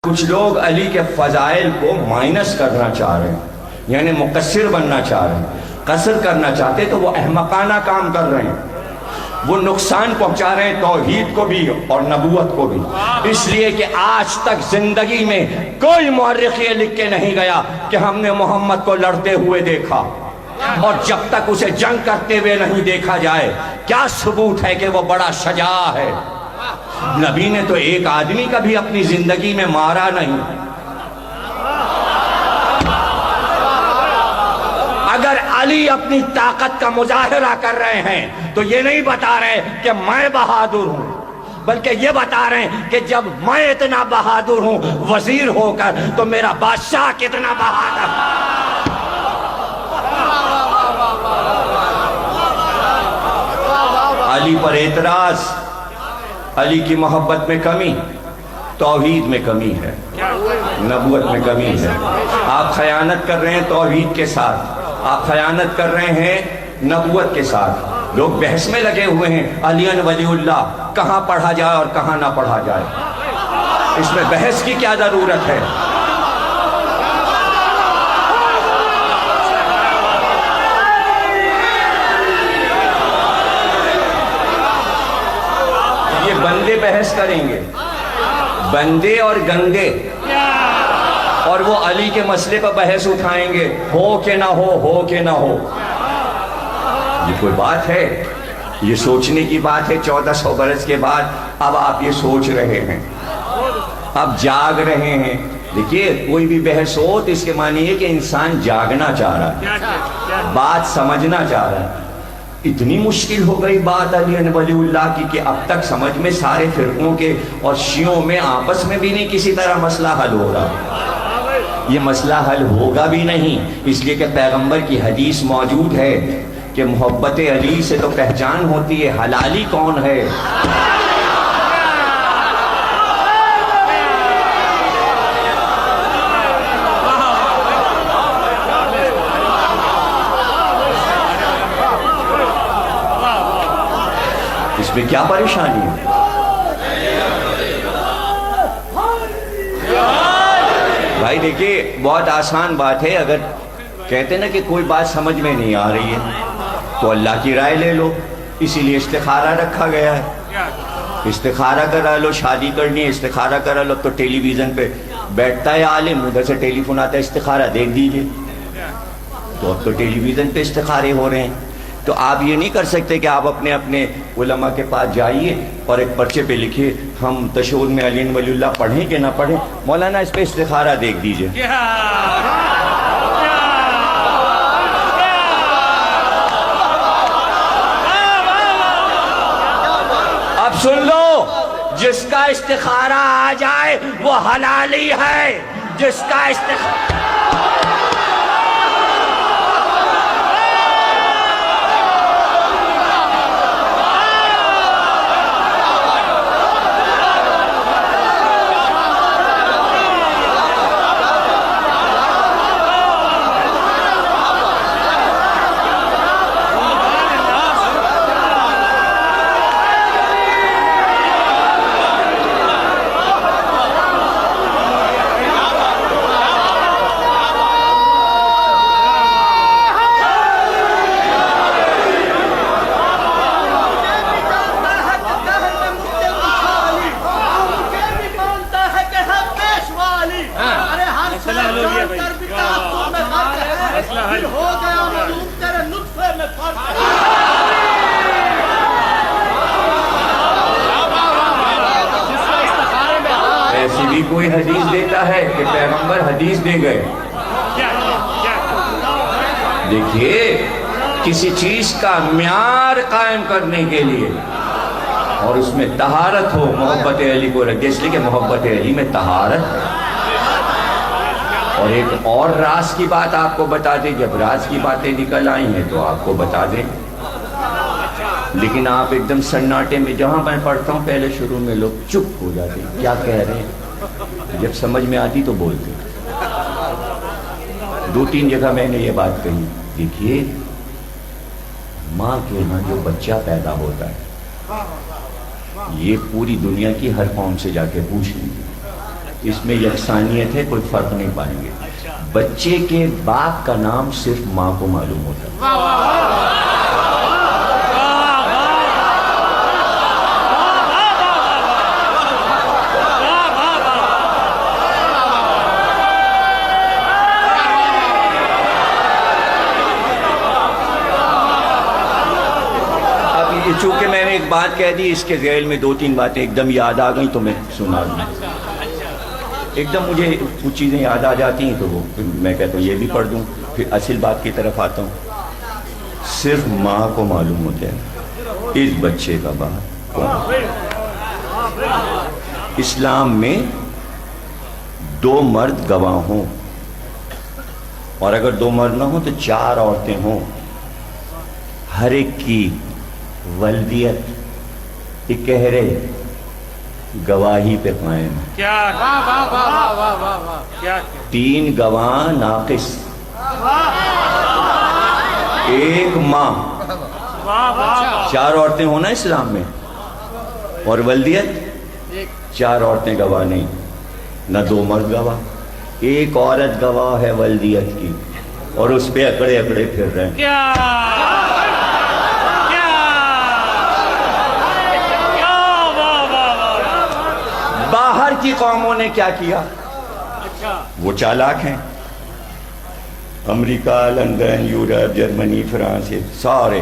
کچھ لوگ علی کے فضائل کو مائنس کرنا چاہ رہے ہیں، یعنی مقصر بننا چاہ رہے ہیں، قصر کرنا چاہتے تو وہ احمقانہ کام کر رہے ہیں، وہ نقصان پہنچا رہے ہیں توحید کو بھی اور نبوت کو بھی، اس لیے کہ آج تک زندگی میں کوئی مورخ یہ لکھ کے نہیں گیا کہ ہم نے محمد کو لڑتے ہوئے دیکھا، اور جب تک اسے جنگ کرتے ہوئے نہیں دیکھا جائے کیا ثبوت ہے کہ وہ بڑا شجاع ہے؟ نبی نے تو ایک آدمی کا بھی اپنی زندگی میں مارا نہیں۔ اگر علی اپنی طاقت کا مظاہرہ کر رہے ہیں تو یہ نہیں بتا رہے کہ میں بہادر ہوں، بلکہ یہ بتا رہے ہیں کہ جب میں اتنا بہادر ہوں وزیر ہو کر تو میرا بادشاہ کتنا بہادر۔ علی پر اعتراض، علی کی محبت میں کمی، توحید میں کمی ہے، نبوت میں کمی ہے۔ آپ خیانت کر رہے ہیں توحید کے ساتھ، آپ خیانت کر رہے ہیں نبوت کے ساتھ۔ لوگ بحث میں لگے ہوئے ہیں علی ولی اللہ کہاں پڑھا جائے اور کہاں نہ پڑھا جائے، اس میں بحث کی کیا ضرورت ہے؟ بندے بحث کریں گے، بندے اور گندے، اور وہ علی کے مسئلے پر بحث اٹھائیں گے، ہو کہ نہ ہو کہ نہ ہو۔ یہ کوئی بات ہے؟ یہ سوچنے کی بات ہے 1400 برس کے بعد اب آپ یہ سوچ رہے ہیں، اب جاگ رہے ہیں۔ دیکھیے کوئی بھی بحث ہو تو اس کے معنی ہے کہ انسان جاگنا چاہ رہا ہے، بات سمجھنا چاہ رہا ہے۔ اتنی مشکل ہو گئی بات علی ولی اللہ کی کہ اب تک سمجھ میں سارے فرقوں کے اور شیعوں میں آپس میں بھی نہیں کسی طرح مسئلہ حل ہو رہا۔ یہ مسئلہ حل ہوگا بھی نہیں، اس لیے کہ پیغمبر کی حدیث موجود ہے کہ محبت علی سے تو پہچان ہوتی ہے حلالی کون ہے۔ اس میں کیا پریشانی ہے؟ بھائی دیکھیے بہت آسان بات ہے، اگر کہتے نا کہ کوئی بات سمجھ میں نہیں آ رہی ہے تو اللہ کی رائے لے لو، اسی لیے استخارہ رکھا گیا ہے۔ استخارہ کرا لو، شادی کرنی ہے استخارہ کرا لو، تو ٹیلی ویژن پہ بیٹھتا ہے عالم، ادھر سے ٹیلی فون آتا ہے استخارہ دیکھ دیجئے، تو اب تو ٹیلی ویژن پہ استخارے ہو رہے ہیں۔ تو آپ یہ نہیں کر سکتے کہ آپ اپنے علماء کے پاس جائیے اور ایک پرچے پہ لکھیے ہم تشہد میں علی ولی اللہ پڑھیں کہ نہ پڑھیں، مولانا اس پہ استخارہ دیکھ دیجئے۔ اب سن لو، جس کا استخارہ آ جائے وہ حلالی ہے، جس کا استخارہ ایسی بھی کوئی حدیث دیتا ہے کہ پیغمبر حدیث دے گئے؟ دیکھیے کسی چیز کا معیار قائم کرنے کے لیے اور اس میں طہارت ہو، محبت علی کو رکھے، اس لیے کہ محبت علی میں طہارت ہے۔ اور ایک اور راز کی بات آپ کو بتا دیں، جب راز کی باتیں نکل آئی ہیں تو آپ کو بتا دیں، لیکن آپ ایک دم سناٹے میں، جہاں میں پڑھتا ہوں پہلے شروع میں لوگ چپ ہو جاتے ہیں، کیا کہہ رہے ہیں، جب سمجھ میں آتی تو بولتے۔ 2-3 جگہ میں نے یہ بات کہی، دیکھیے ماں کے یہاں جو بچہ پیدا ہوتا ہے یہ پوری دنیا کی ہر قوم سے جا کے پوچھ لیجیے اس میں یکسانیت ہے, کوئی فرق نہیں پائیں گے. بچے کے باپ کا نام صرف ماں کو معلوم ہوتا ہے. چونکہ میں نے ایک بات کہہ دی, اس کے ذیل میں 2-3 باتیں ایک دم یاد آ گئیں تو میں سنا دوں. ایک دم مجھے کچھ چیزیں یاد آ جاتی ہیں تو وہ میں کہتا ہوں یہ بھی پڑھ دوں, پھر اصل بات کی طرف آتا ہوں. صرف ماں کو معلوم ہوتا ہے اس بچے کا باپ کون. اسلام میں 2 مرد گواہ ہوں, اور اگر 2 مرد نہ ہوں تو 4 عورتیں ہوں, ہر ایک کی ولدیت اکہرے گواہی پہ قائم ہے. 3 گواہ ناقص, 1 ماں. 4 عورتیں ہونا اسلام میں, اور ولدیت 4 عورتیں گواہ نہیں, نہ 2 مرد گواہ, 1 عورت گواہ ہے ولدیت کی, اور اس پہ اکڑے اکڑے پھر رہے ہیں. باہر کی قوموں نے کیا کیا؟ وہ چالاک ہیں. امریکہ, لندن, یورپ, جرمنی, فرانس, سارے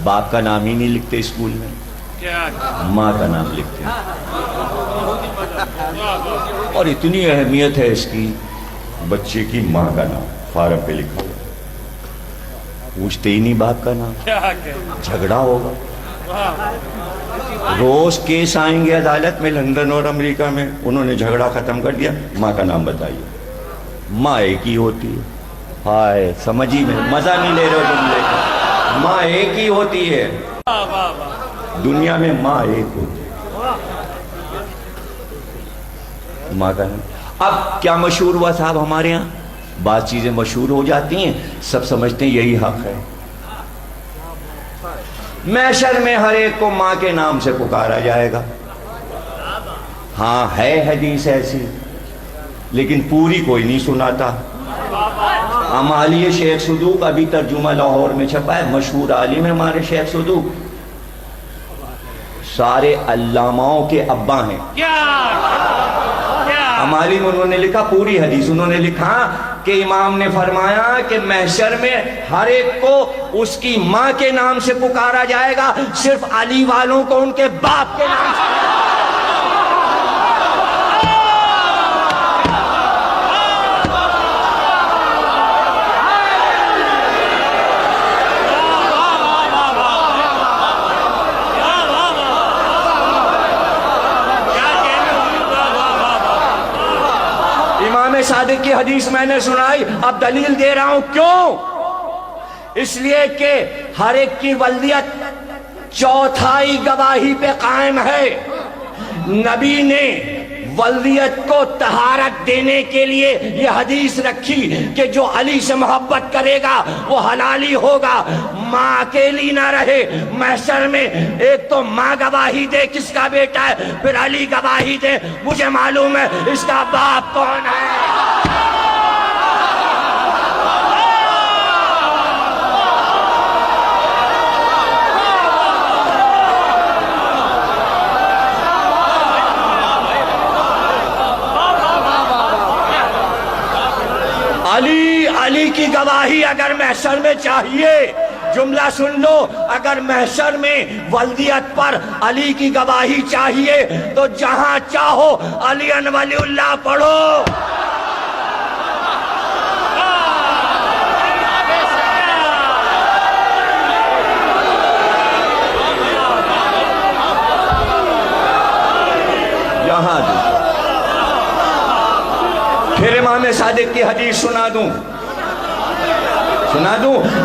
باپ کا نام ہی نہیں لکھتے اسکول میں, ماں کا نام لکھتے ہیں. اور اتنی اہمیت ہے اس کی, بچے کی ماں کا نام فارم پہ لکھا ہو, پوچھتے ہی نہیں باپ کا نام. جھگڑا ہوگا, روز کیس آئیں گے عدالت میں لندن اور امریکہ میں, انہوں نے جھگڑا ختم کر دیا, ماں کا نام بتائیے. ماں ایک ہی ہوتی ہے. ہائے سمجھی میں, مزہ نہیں لے رہے جملے کا. ماں ایک ہی ہوتی ہے دنیا میں, ماں ایک ہوتی ہے, ماں کا نام. اب کیا مشہور ہوا صاحب ہمارے یہاں؟ بعض چیزیں مشہور ہو جاتی ہیں, سب سمجھتے ہیں یہی حق ہے. محشر میں ہر ایک کو ماں کے نام سے پکارا جائے گا. ہاں ہے حدیث ایسی, لیکن پوری کوئی نہیں سناتا. امالی شیخ صدوق, ابھی ترجمہ لاہور میں چھپا ہے, مشہور عالم ہے ہمارے شیخ صدوق, سارے علاماؤں کے ابا ہیں. امالی میں انہوں نے لکھا پوری حدیث, انہوں نے لکھا کہ امام نے فرمایا کہ محشر میں ہر ایک کو اس کی ماں کے نام سے پکارا جائے گا, صرف علی والوں کو ان کے باپ کے نام سے. صادق کی حدیث میں نے سنائی, اب دلیل دے رہا ہوں کیوں. اس لیے کہ ہر ایک کی ولدیت 4تھائی گواہی پہ قائم ہے. نبی نے ولدیت کو طہارت دینے کے لیے یہ حدیث رکھی کہ جو علی سے محبت کرے گا وہ حلالی ہوگا, ماں اکیلی نہ رہے. محشر میں ایک تو ماں گواہی دے کس کا بیٹا ہے, پھر علی گواہی دے مجھے معلوم ہے اس کا باپ کون ہے. علی کی گواہی اگر محشر میں چاہیے, جملہ سن لو, اگر محشر میں ولدیت پر علی کی گواہی چاہیے تو جہاں چاہو علی ولی اللہ پڑھو. یہاں پھر امام صادق کی حدیث سنا دوں.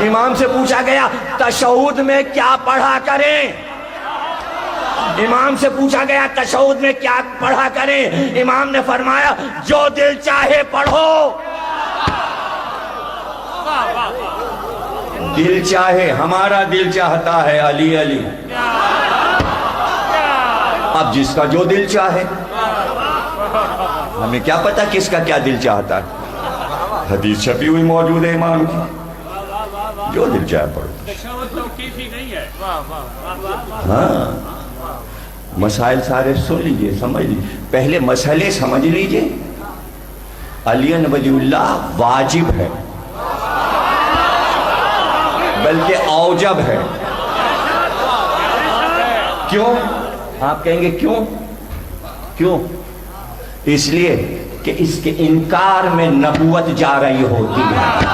امام سے پوچھا گیا تشہد میں کیا پڑھا کریں, امام سے پوچھا گیا تشہد میں کیا پڑھا کریں, امام نے فرمایا جو دل چاہے پڑھو. دل چاہے, ہمارا دل چاہتا ہے علی علی, اب جس کا جو دل چاہے. ہمیں کیا پتا کس کا کیا دل چاہتا ہے؟ حدیث چھپی ہوئی موجود ہے امام کی، جو دل چاہے پڑھو۔ ہاں مسائل سارے سن لیجئے، سمجھ لیجئے، پہلے مسئلے سمجھ لیجئے۔ علی ولی اللہ واجب ہے، بلکہ اوجب ہے۔ کیوں؟ آپ کہیں گے کیوں؟ کیوں؟ اس لیے کہ اس کے انکار میں نبوت جا رہی ہوتی ہے۔